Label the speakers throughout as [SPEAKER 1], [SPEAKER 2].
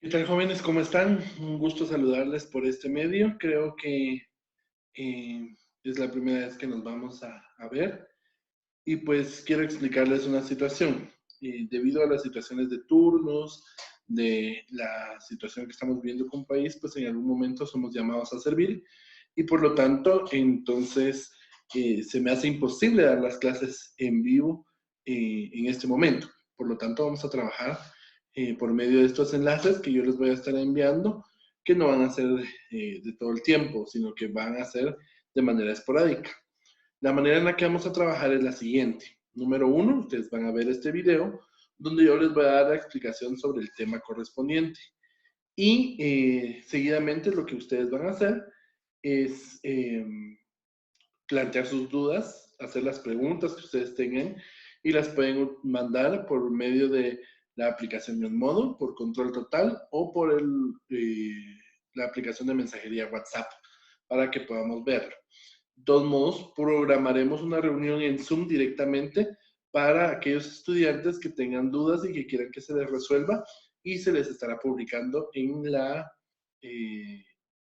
[SPEAKER 1] ¿Qué tal, jóvenes? ¿Cómo están? Un gusto saludarles por este medio. Creo que eh, es la primera vez que nos vamos a ver y pues quiero explicarles una situación. Debido a las situaciones de turnos, de la situación que estamos viviendo como país, pues en algún momento somos llamados a servir y por lo tanto, entonces se me hace imposible dar las clases en vivo en este momento. Por lo tanto, vamos a trabajar por medio de estos enlaces que yo les voy a estar enviando, que no van a ser de todo el tiempo, sino que van a ser de manera esporádica. La manera en la que vamos a trabajar es la siguiente. Número uno, ustedes van a ver este video donde yo les voy a dar la explicación sobre el tema correspondiente. Y seguidamente lo que ustedes van a hacer es plantear sus dudas, hacer las preguntas que ustedes tengan y las pueden mandar por medio de la aplicación de Modo, por control total o por la aplicación de mensajería WhatsApp para que podamos verlo. De todos modos, programaremos una reunión en Zoom directamente para aquellos estudiantes que tengan dudas y que quieran que se les resuelva y se les estará publicando en la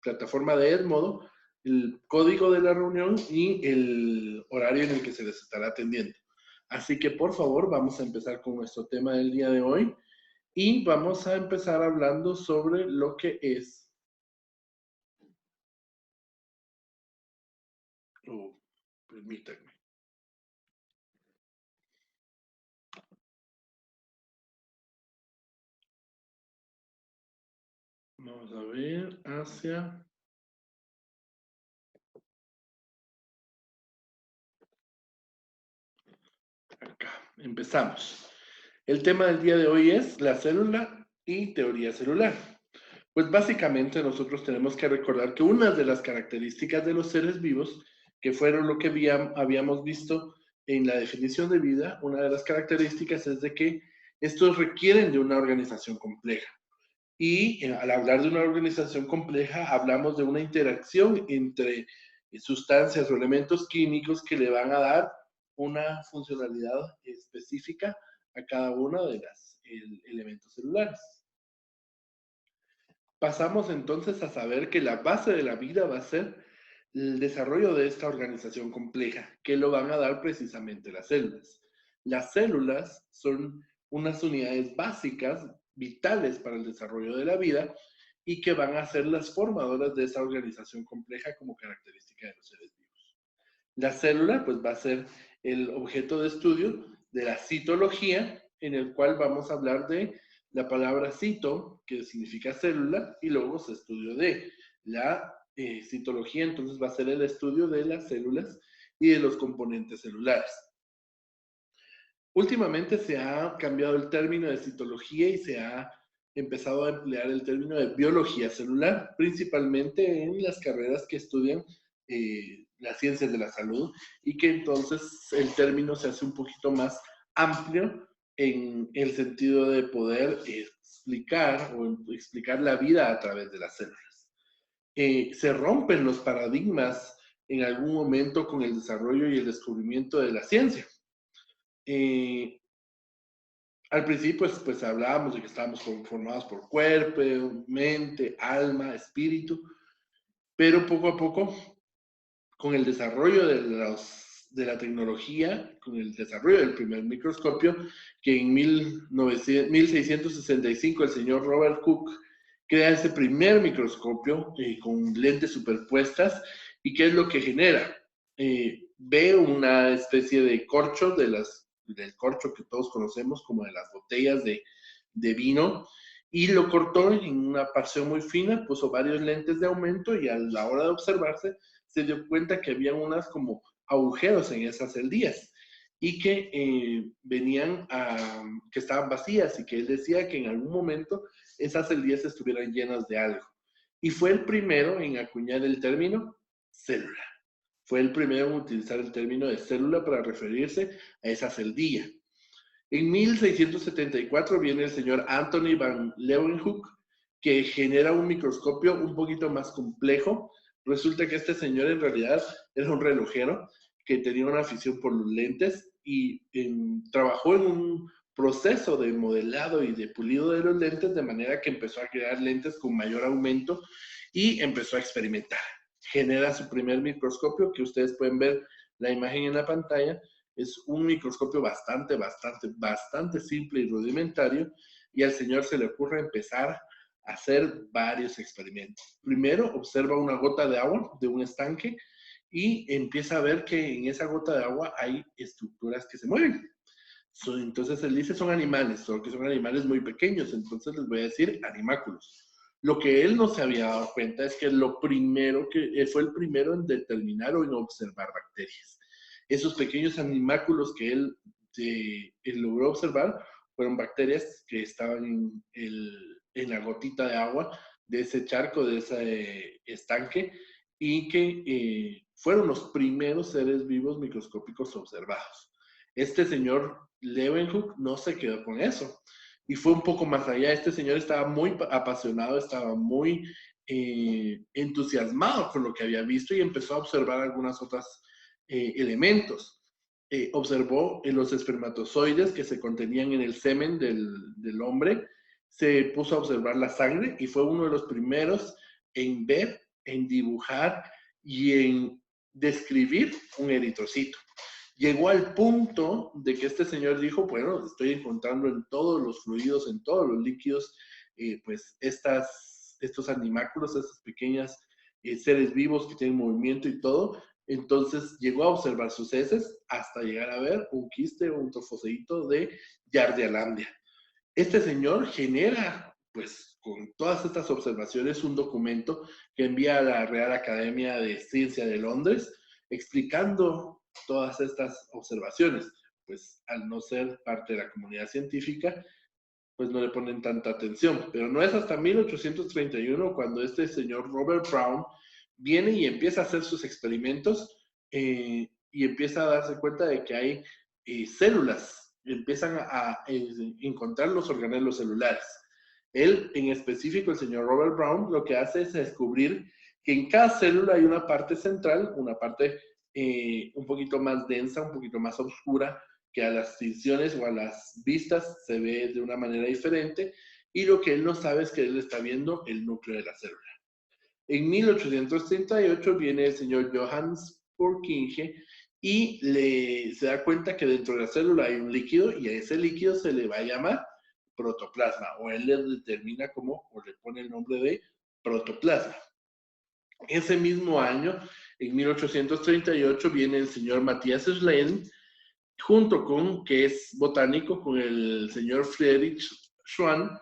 [SPEAKER 1] plataforma de Edmodo el código de la reunión y el horario en el que se les estará atendiendo. Así que por favor vamos a empezar con nuestro tema del día de hoy y vamos a empezar hablando sobre lo que es... Permítanme. Vamos a ver hacia... Acá, empezamos. El tema del día de hoy es la célula y teoría celular. Pues básicamente nosotros tenemos que recordar que una de las características de los seres vivos, que fueron lo que habíamos visto en la definición de vida, una de las características es de que estos requieren de una organización compleja. Y al hablar de una organización compleja, hablamos de una interacción entre sustancias o elementos químicos que le van a dar una funcionalidad específica a cada uno de los elementos celulares. Pasamos entonces a saber que la base de la vida va a ser el desarrollo de esta organización compleja, que lo van a dar precisamente las células. Las células son unas unidades básicas, vitales para el desarrollo de la vida y que van a ser las formadoras de esa organización compleja como característica de los seres vivos. La célula pues va a ser el objeto de estudio de la citología, en el cual vamos a hablar de la palabra cito, que significa célula, y luego se estudio de la citología, entonces va a ser el estudio de las células y de los componentes celulares. Últimamente se ha cambiado el término de citología y se ha empezado a emplear el término de biología celular, principalmente en las carreras que estudian las ciencias de la salud y que entonces el término se hace un poquito más amplio en el sentido de poder explicar o explicar la vida a través de las células. Se rompen los paradigmas en algún momento con el desarrollo y el descubrimiento de la ciencia. Al principio pues hablábamos de que estábamos conformados por cuerpo, mente, alma, espíritu, pero poco a poco, con el desarrollo de la tecnología, con el desarrollo del primer microscopio, que en 1665 el señor Robert Hooke crea ese primer microscopio con lentes superpuestas, y ¿qué es lo que genera? Ve una especie de corcho del corcho que todos conocemos como de las botellas de vino, y lo cortó en una parción muy fina, puso varios lentes de aumento y a la hora de observarse se dio cuenta que había unas como agujeros en esas celdillas y que que estaban vacías, y que él decía que en algún momento esas celdillas estuvieran llenas de algo. Y fue el primero en acuñar el término célula. Fue el primero en utilizar el término de célula para referirse a esa celdilla. En 1674 viene el señor Anthony van Leeuwenhoek, que genera un microscopio un poquito más complejo. Resulta que este señor en realidad era un relojero que tenía una afición por los lentes y trabajó en un proceso de modelado y de pulido de los lentes, de manera que empezó a crear lentes con mayor aumento y empezó a experimentar. Genera su primer microscopio, que ustedes pueden ver la imagen en la pantalla. Es un microscopio bastante simple y rudimentario, y al señor se le ocurre empezar a hacer varios experimentos. Primero, observa una gota de agua de un estanque y empieza a ver que en esa gota de agua hay estructuras que se mueven. Entonces él dice son animales, solo que son animales muy pequeños, entonces les voy a decir animáculos. Lo que él no se había dado cuenta es que lo primero que él fue el primero en determinar o en observar bacterias. Esos pequeños animáculos que él logró observar fueron bacterias que estaban en la gotita de agua de ese charco, de ese estanque, y que fueron los primeros seres vivos microscópicos observados. Este señor Leeuwenhoek no se quedó con eso y fue un poco más allá. Este señor estaba muy apasionado, estaba muy entusiasmado con lo que había visto y empezó a observar algunos otros elementos. Observó los espermatozoides que se contenían en el semen del hombre, se puso a observar la sangre y fue uno de los primeros en ver, en dibujar y en describir un eritrocito. Llegó al punto de que este señor dijo, bueno, estoy encontrando en todos los fluidos, en todos los líquidos, pues estos animáculos, estas pequeñas seres vivos que tienen movimiento y todo. Entonces llegó a observar sus heces hasta llegar a ver un quiste o un trofoseíto de Yardialandia. Este señor genera, pues, con todas estas observaciones, un documento que envía a la Real Academia de Ciencia de Londres, explicando todas estas observaciones. Pues, al no ser parte de la comunidad científica, pues no le ponen tanta atención. Pero no es hasta 1831 cuando este señor Robert Brown viene y empieza a hacer sus experimentos y empieza a darse cuenta de que hay células, empiezan a encontrar los organelos celulares. Él, en específico, el señor Robert Brown, lo que hace es descubrir que en cada célula hay una parte central, una parte un poquito más densa, un poquito más oscura, que a las visiones o a las vistas se ve de una manera diferente, y lo que él no sabe es que él está viendo el núcleo de la célula. En 1838 viene el señor Johannes Purkinje y se da cuenta que dentro de la célula hay un líquido y a ese líquido se le va a llamar protoplasma, o él le determina como, o le pone el nombre de protoplasma. Ese mismo año, en 1838, viene el señor Matthias Schleiden, junto con, que es botánico, con el señor Friedrich Schwann,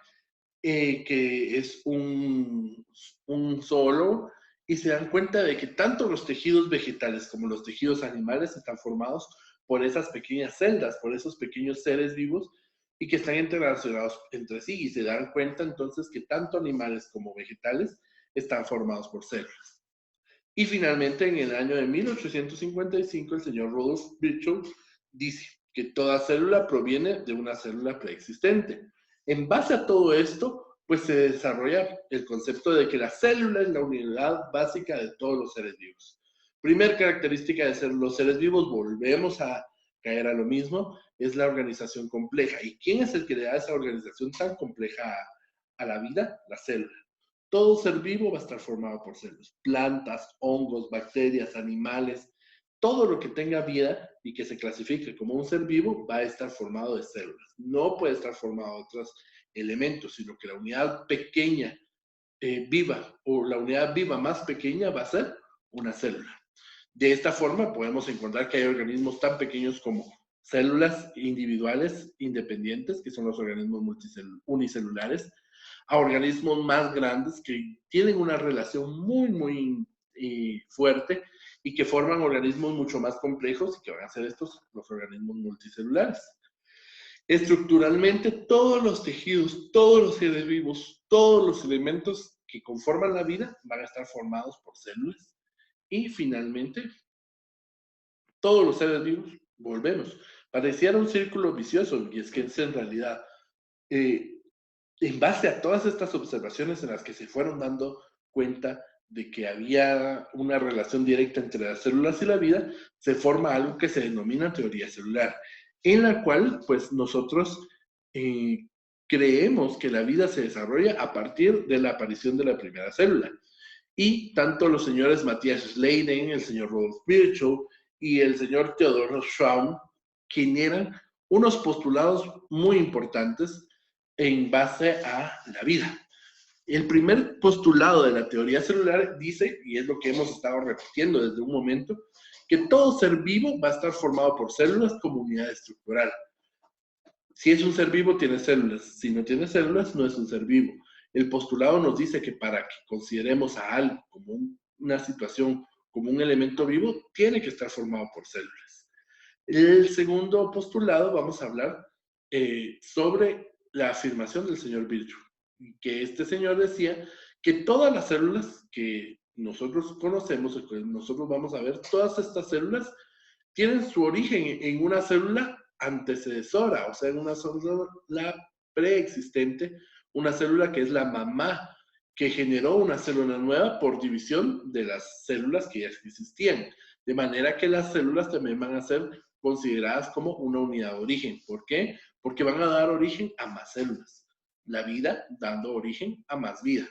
[SPEAKER 1] que es un zoólogo, y se dan cuenta de que tanto los tejidos vegetales como los tejidos animales están formados por esas pequeñas celdas, por esos pequeños seres vivos, y que están interrelacionados entre sí, y se dan cuenta entonces que tanto animales como vegetales están formados por células. Y finalmente, en el año de 1855, el señor Rudolf Virchow dice que toda célula proviene de una célula preexistente. En base a todo esto, pues se desarrolla el concepto de que la célula es la unidad básica de todos los seres vivos. Primer característica de los seres vivos, volvemos a caer a lo mismo, es la organización compleja. ¿Y quién es el que le da esa organización tan compleja a la vida? La célula. Todo ser vivo va a estar formado por células, plantas, hongos, bacterias, animales, todo lo que tenga vida y que se clasifique como un ser vivo va a estar formado de células. No puede estar formado de otros elementos, sino que la unidad pequeña viva o la unidad viva más pequeña va a ser una célula. De esta forma podemos encontrar que hay organismos tan pequeños como células individuales independientes, que son los organismos unicelulares, a organismos más grandes que tienen una relación muy fuerte y que forman organismos mucho más complejos y que van a ser estos los organismos multicelulares. Estructuralmente, todos los tejidos, todos los seres vivos, todos los elementos que conforman la vida van a estar formados por células. Y finalmente, todos los seres vivos, volvemos, pareciera un círculo vicioso, y es que es en realidad, en base a todas estas observaciones en las que se fueron dando cuenta de que había una relación directa entre las células y la vida, se forma algo que se denomina teoría celular, en la cual, pues nosotros eh, creemos que la vida se desarrolla a partir de la aparición de la primera célula. Y tanto los señores Matthias Schleiden, el señor Rudolf Virchow y el señor Theodor Schramm generan unos postulados muy importantes en base a la vida. El primer postulado de la teoría celular dice, y es lo que hemos estado repitiendo desde un momento, que todo ser vivo va a estar formado por células como unidad estructural. Si es un ser vivo, tiene células. Si no tiene células, no es un ser vivo. El postulado nos dice que para que consideremos a algo como una situación, como un elemento vivo, tiene que estar formado por células. El segundo postulado, vamos a hablar sobre la afirmación del señor Virchow, que este señor decía que todas las células que nosotros conocemos, que nosotros vamos a ver, todas estas células tienen su origen en una célula antecesora, o sea, en una célula preexistente, una célula que es la mamá, que generó una célula nueva por división de las células que ya existían. De manera que las células también van a ser consideradas como una unidad de origen. ¿Por qué? Porque van a dar origen a más células. La vida dando origen a más vida.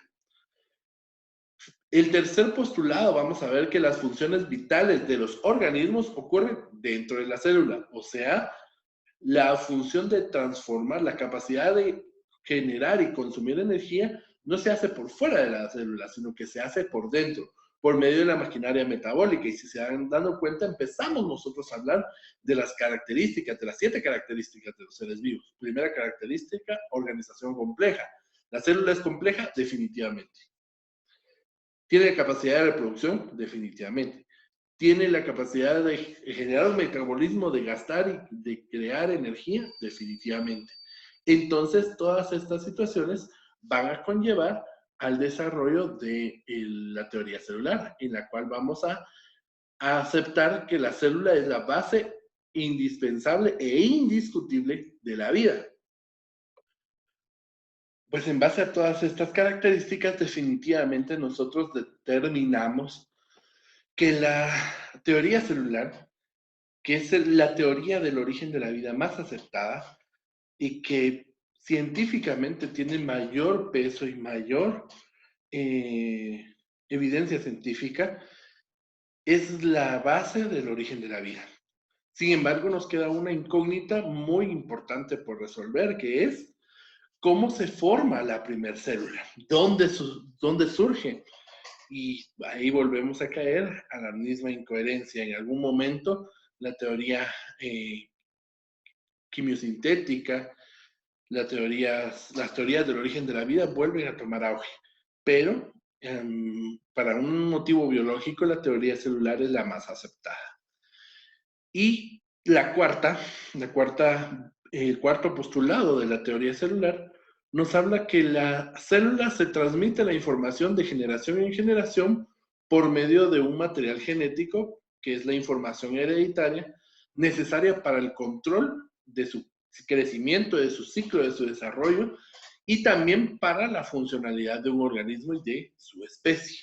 [SPEAKER 1] El tercer postulado, vamos a ver que las funciones vitales de los organismos ocurren dentro de la célula, o sea, la función de transformar, la capacidad de generar y consumir energía no se hace por fuera de la célula, sino que se hace por dentro, por medio de la maquinaria metabólica. Y si se han dado cuenta, empezamos nosotros a hablar de las características, de las 7 características de los seres vivos. Primera característica, organización compleja. La célula es compleja, definitivamente. ¿Tiene capacidad de reproducción? Definitivamente. ¿Tiene la capacidad de generar un metabolismo, de gastar y de crear energía? Definitivamente. Entonces, todas estas situaciones van a conllevar al desarrollo de la teoría celular, en la cual vamos a aceptar que la célula es la base indispensable e indiscutible de la vida. Pues en base a todas estas características, definitivamente nosotros determinamos que la teoría celular, que es la teoría del origen de la vida más aceptada y que científicamente tiene mayor peso y mayor evidencia científica, es la base del origen de la vida. Sin embargo, nos queda una incógnita muy importante por resolver, que es cómo se forma la primera célula, dónde surge. Y ahí volvemos a caer a la misma incoherencia. En algún momento, la teoría quimiosintética, las teorías del origen de la vida vuelven a tomar auge. Pero para un motivo biológico, la teoría celular es la más aceptada. Y el cuarto postulado de la teoría celular nos habla que la célula se transmite la información de generación en generación por medio de un material genético, que es la información hereditaria, necesaria para el control de su crecimiento, de su ciclo, de su desarrollo, y también para la funcionalidad de un organismo y de su especie.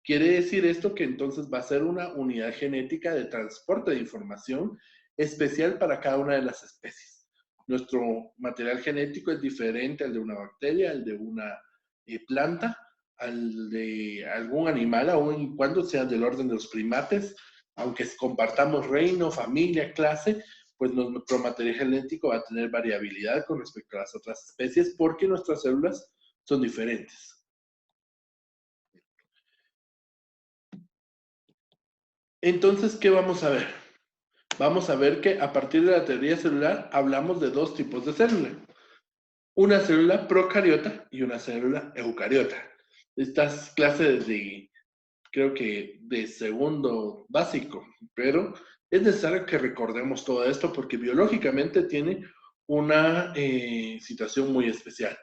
[SPEAKER 1] Quiere decir esto que entonces va a ser una unidad genética de transporte de información especial para cada una de las especies. Nuestro material genético es diferente al de una bacteria, al de una planta, al de algún animal, aun cuando sea del orden de los primates, aunque compartamos reino, familia, clase, pues nuestro material genético va a tener variabilidad con respecto a las otras especies porque nuestras células son diferentes. Entonces, ¿qué vamos a ver? Vamos a ver que a partir de la teoría celular hablamos de dos tipos de célula. Una célula procariota y una célula eucariota. Estas clases creo que de segundo básico, pero es necesario que recordemos todo esto porque biológicamente tiene una situación muy especial.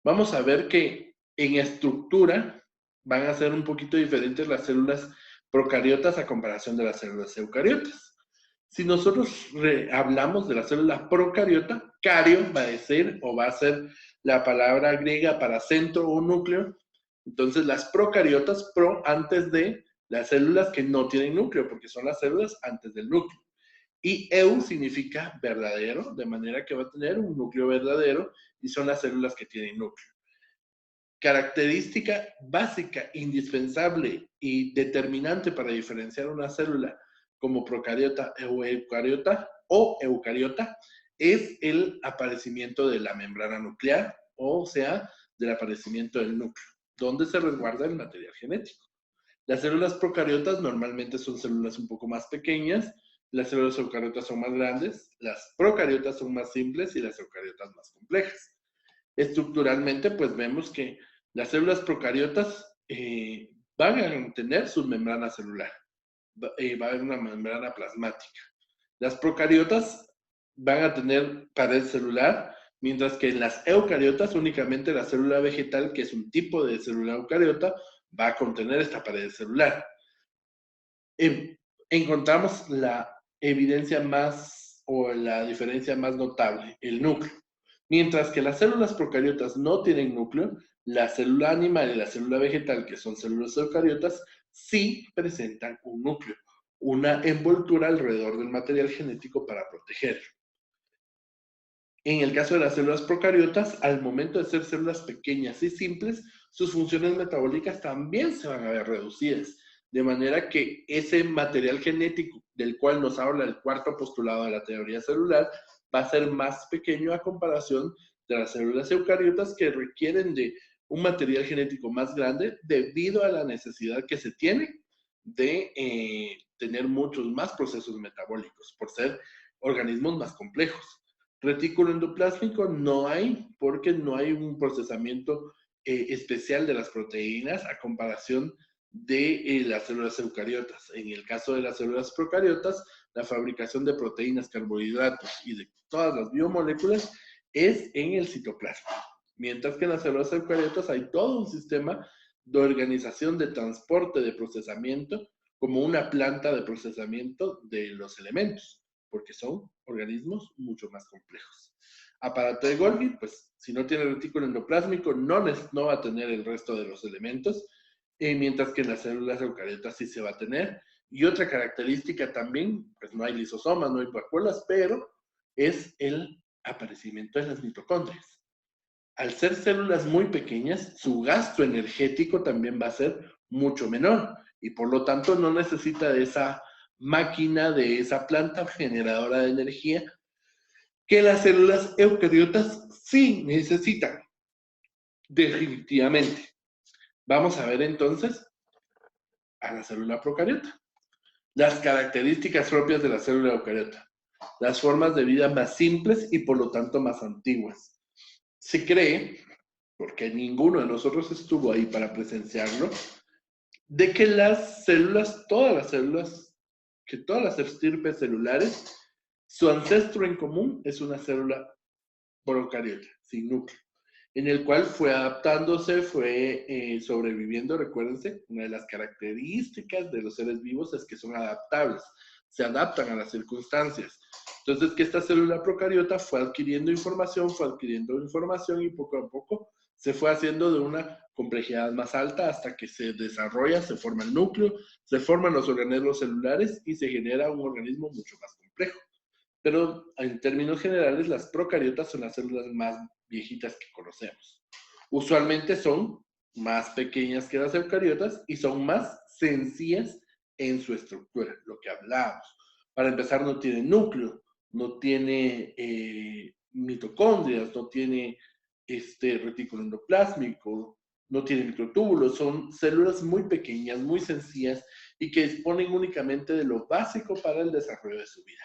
[SPEAKER 1] Vamos a ver que en estructura van a ser un poquito diferentes las células procariotas a comparación de las células eucariotas. Si nosotros hablamos de la célula procariota, cario va a decir o va a ser la palabra griega para centro o núcleo. Entonces las procariotas, pro antes de las células que no tienen núcleo, porque son las células antes del núcleo. Y EU significa verdadero, de manera que va a tener un núcleo verdadero y son las células que tienen núcleo. Característica básica, indispensable y determinante para diferenciar una célula como procariota o eucariota es el aparecimiento de la membrana nuclear, o sea, del aparecimiento del núcleo, donde se resguarda el material genético. Las células procariotas normalmente son células un poco más pequeñas, las células eucariotas son más grandes, las procariotas son más simples y las eucariotas más complejas. Estructuralmente, pues vemos que las células procariotas van a tener su membrana celular, va a haber una membrana plasmática. Las procariotas van a tener pared celular, mientras que en las eucariotas únicamente la célula vegetal, que es un tipo de célula eucariota, va a contener esta pared celular. Encontramos la evidencia más o la diferencia más notable, el núcleo. Mientras que las células procariotas no tienen núcleo, la célula animal y la célula vegetal, que son células eucariotas, sí presentan un núcleo, una envoltura alrededor del material genético para protegerlo. En el caso de las células procariotas, al momento de ser células pequeñas y simples, sus funciones metabólicas también se van a ver reducidas, de manera que ese material genético del cual nos habla el cuarto postulado de la teoría celular va a ser más pequeño a comparación de las células eucariotas, que requieren de un material genético más grande debido a la necesidad que se tiene de tener muchos más procesos metabólicos por ser organismos más complejos. Retículo endoplásmico no hay, porque no hay un procesamiento especial de las proteínas a comparación de las células eucariotas. En el caso de las células procariotas, la fabricación de proteínas, carbohidratos y de todas las biomoléculas es en el citoplasma. Mientras que en las células eucariotas hay todo un sistema de organización, de transporte, de procesamiento, como una planta de procesamiento de los elementos, porque son organismos mucho más complejos. Aparato de Golgi, pues si no tiene retículo endoplásmico, no va a tener el resto de los elementos, mientras que en las células eucariotas sí se va a tener. Y otra característica también, pues no hay lisosomas, no hay vacuolas, pero es el aparecimiento de las mitocondrias. Al ser células muy pequeñas, su gasto energético también va a ser mucho menor y por lo tanto no necesita de esa máquina, de esa planta generadora de energía que las células eucariotas sí necesitan, definitivamente. Vamos a ver entonces a la célula procariota. Las características propias de la célula eucariota. Las formas de vida más simples y por lo tanto más antiguas. Se cree, porque ninguno de nosotros estuvo ahí para presenciarlo, de que las células, que todas las estirpes celulares, su ancestro en común es una célula procariota, sin núcleo, en el cual fue adaptándose, fue sobreviviendo. Recuérdense, una de las características de los seres vivos es que son adaptables, se adaptan a las circunstancias. Entonces, que esta célula procariota fue adquiriendo información y poco a poco se fue haciendo de una complejidad más alta hasta que se desarrolla, se forma el núcleo, se forman los organelos celulares y se genera un organismo mucho más complejo. Pero en términos generales, las procariotas son las células más viejitas que conocemos. Usualmente son más pequeñas que las eucariotas y son más sencillas en su estructura, lo que hablábamos. Para empezar, no tiene núcleo, no tiene mitocondrias, no tiene retículo endoplásmico, no tiene microtúbulos, son células muy pequeñas, muy sencillas y que disponen únicamente de lo básico para el desarrollo de su vida.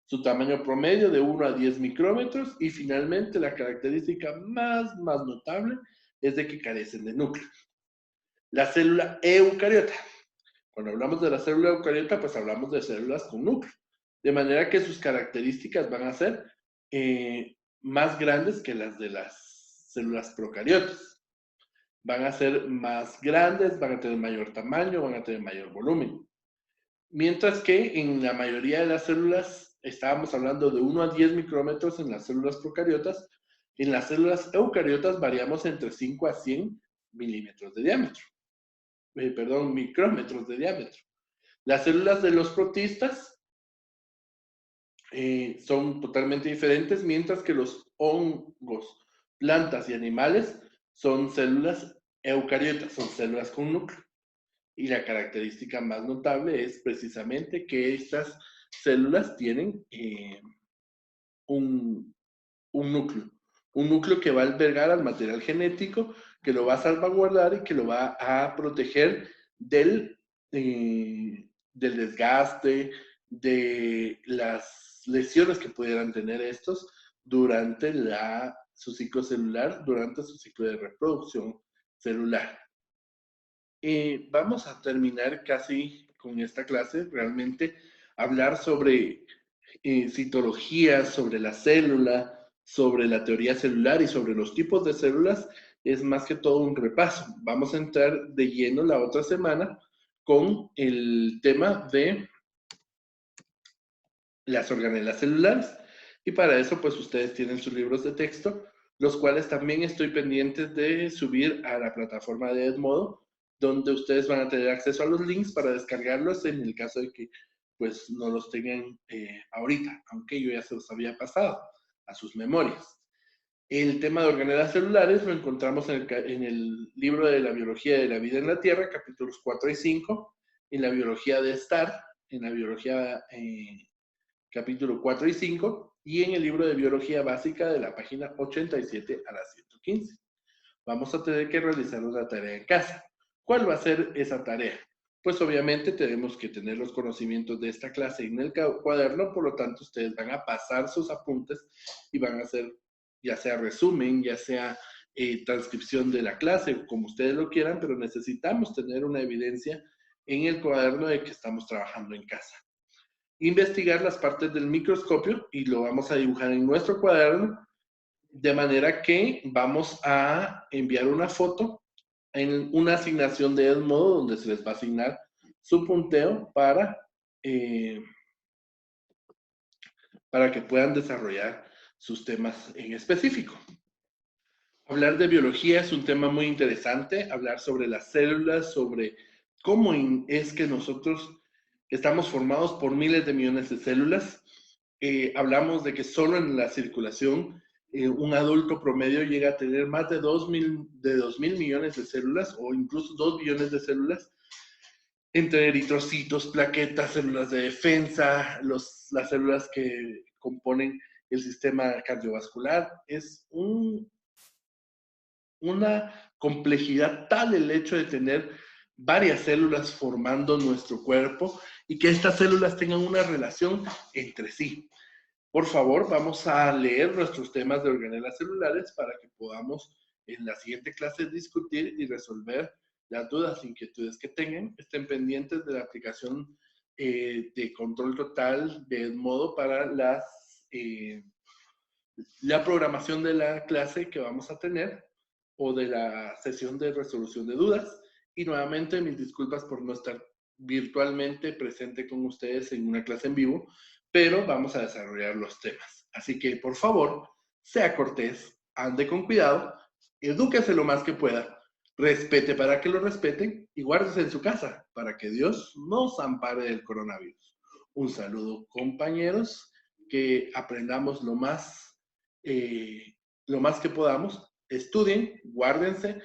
[SPEAKER 1] Su tamaño promedio de 1 a 10 micrómetros y finalmente la característica más notable es de que carecen de núcleo. La célula eucariota. Cuando hablamos de la célula eucariota, pues hablamos de células con núcleo. De manera que sus características van a ser más grandes que las de las células procariotas. Van a ser más grandes, van a tener mayor tamaño, van a tener mayor volumen. Mientras que en la mayoría de las células, estábamos hablando de 1 a 10 micrómetros en las células procariotas, en las células eucariotas variamos entre 5 a 100 milímetros de diámetro. Micrómetros de diámetro. Las células de los protistas son totalmente diferentes, mientras que los hongos, plantas y animales son células eucariotas, son células con núcleo. Y la característica más notable es precisamente que estas células tienen un, un núcleo que va a albergar al material genético, que lo va a salvaguardar y que lo va a proteger del desgaste, de las lesiones que pudieran tener estos durante su ciclo celular, durante su ciclo de reproducción celular. Vamos a terminar casi con esta clase, realmente hablar sobre citología, sobre la célula, sobre la teoría celular y sobre los tipos de células, es más que todo un repaso. Vamos a entrar de lleno la otra semana con el tema de las organelas celulares. Y para eso, pues ustedes tienen sus libros de texto, los cuales también estoy pendiente de subir a la plataforma de Edmodo, donde ustedes van a tener acceso a los links para descargarlos en el caso de que pues no los tengan ahorita, aunque yo ya se los había pasado a sus memorias. El tema de organelas celulares lo encontramos en el libro de la biología de la vida en la Tierra, capítulos 4 y 5, en la biología de STAR, en la biología capítulo 4 y 5, y en el libro de biología básica de la página 87 a la 115. Vamos a tener que realizar una tarea en casa. ¿Cuál va a ser esa tarea? Pues obviamente tenemos que tener los conocimientos de esta clase en el cuaderno, por lo tanto ustedes van a pasar sus apuntes y van a hacer ya sea resumen, ya sea transcripción de la clase, como ustedes lo quieran, pero necesitamos tener una evidencia en el cuaderno de que estamos trabajando en casa. Investigar las partes del microscopio y lo vamos a dibujar en nuestro cuaderno, de manera que vamos a enviar una foto en una asignación de Edmodo donde se les va a asignar su punteo para que puedan desarrollar sus temas en específico. Hablar de biología es un tema muy interesante, hablar sobre las células, sobre cómo es que nosotros estamos formados por miles de millones de células. Hablamos de que solo en la circulación un adulto promedio llega a tener más de 2.000 millones de células o incluso 2 billones de células, entre eritrocitos, plaquetas, células de defensa, las células que componen el sistema cardiovascular. Es una complejidad tal el hecho de tener varias células formando nuestro cuerpo y que estas células tengan una relación entre sí. Por favor, vamos a leer nuestros temas de organelas celulares para que podamos en la siguiente clase discutir y resolver las dudas, inquietudes que tengan. Estén pendientes de la aplicación de control total de Edmodo para la programación de la clase que vamos a tener o de la sesión de resolución de dudas. Y nuevamente mis disculpas por no estar virtualmente presente con ustedes en una clase en vivo, pero vamos a desarrollar los temas. Así que por favor, sea cortés, ande con cuidado, edúquese lo más que pueda, respete para que lo respeten y guárdese en su casa para que Dios nos ampare del coronavirus. Un saludo, compañeros, que aprendamos lo más que podamos. Estudien, guárdense,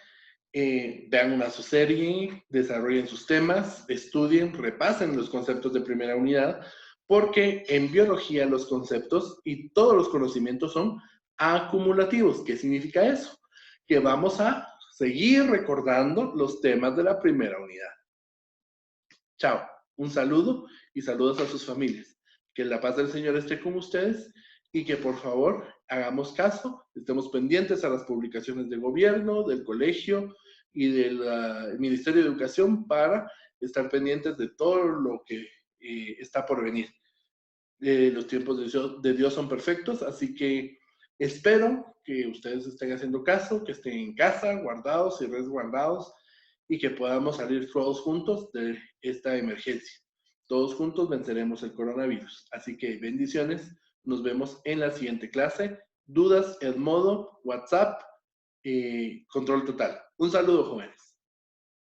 [SPEAKER 1] vean una su serie, desarrollen sus temas, estudien, repasen los conceptos de primera unidad, porque en biología los conceptos y todos los conocimientos son acumulativos. ¿Qué significa eso? Que vamos a seguir recordando los temas de la primera unidad. Chao, un saludo y saludos a sus familias. Que la paz del Señor esté con ustedes y que por favor hagamos caso, estemos pendientes a las publicaciones del gobierno, del colegio y del Ministerio de Educación para estar pendientes de todo lo que está por venir. Los tiempos de Dios son perfectos, así que espero que ustedes estén haciendo caso, que estén en casa, guardados y resguardados, y que podamos salir todos juntos de esta emergencia. Todos juntos venceremos el coronavirus. Así que bendiciones. Nos vemos en la siguiente clase. Dudas, Edmodo, WhatsApp, control total. Un saludo, jóvenes.